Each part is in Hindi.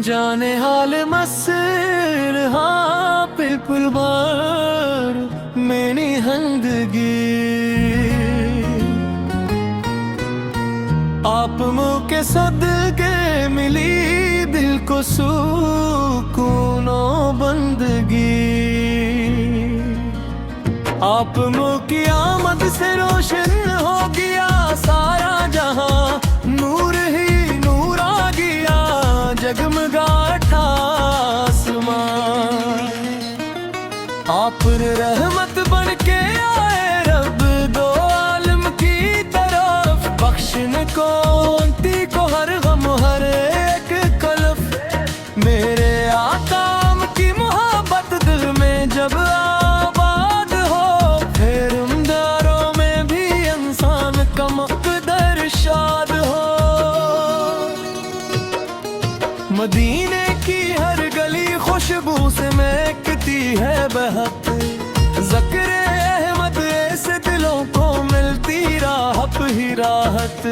जाने हाल मसर हाँ बिल्कुल बार मैंने हंदगी आप मुँह के सदके मिली दिल को सुकूनो बंदगी आप मुँह की आमद से रोशन हो गया सारा जहां नूर ही नूर आ गया जगमगाता आसमान आप रहमत बन के आए रब दो आलम की तरफ बख्शने को उनती को हर गम हर एक कलफ मेरे आकाम की मोहब्बत दिल में जब आबाद हो फिर उम्दारों में भी इंसान का मकदर शाद हो मदीने की हर गली खुशबू से महकती है बहक ज़िक्र अहमद ऐसे दिलों को मिलती राहत ही राहत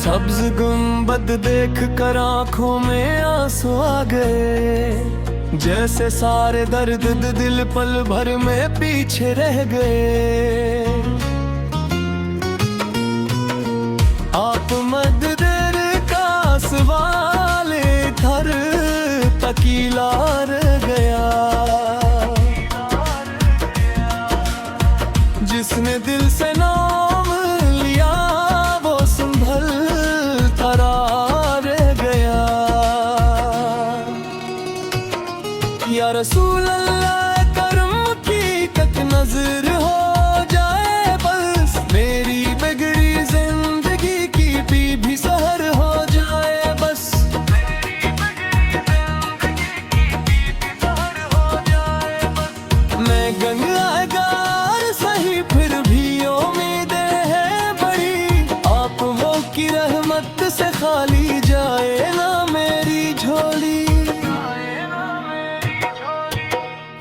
सब्ज गुंबद देख कर आंखों में आंसू आ गए जैसे सारे दर्द दिल पल भर में पीछे रह गए आप मदद वाले थर तकीला गया जिसने दिल से नाम लिया वो संभल तरार गया या रसूल अल्लाह करम की तक नजर हो जाए बस मेरी बिगड़ी जिंदगी की भी सहर हो गंगागार सही फिर भी उम्मीदें हैं बड़ी आप वो की रहमत से खाली जाए ना मेरी झोली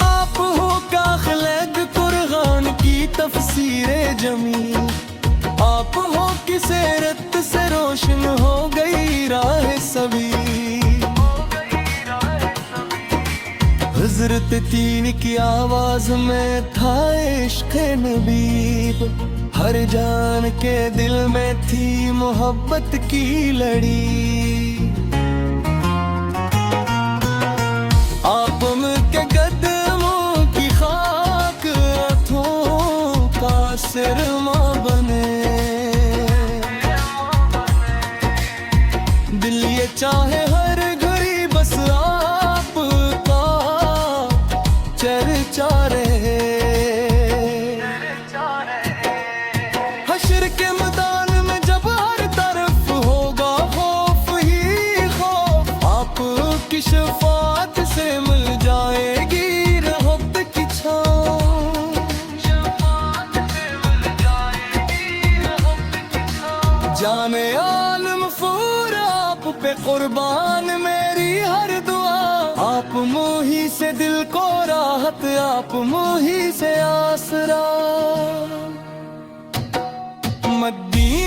आप हो काखलग कुरान की तफसीरे जमी आप हो कि सीरत से रोशन हो गई राह सभी हज़रत तीन की आवाज में था इश्क़ नबी हर जान के दिल में थी मोहब्बत की लड़ी आप उनके कदमों की खाक अथों का सिरमा बने दिल ये चाहे हर घड़ी बस चर्चा रहे हश्र के मैदान में जब हर तरफ होगा खौफ ही खौफ आप की शफाअत से मिल जाएगी रहमत की छाँव जाने आलम फूर आप पे कुर्बान मेरी हर दुआ आप मुही से दिल को राहत आप मुही से आसरा मदीने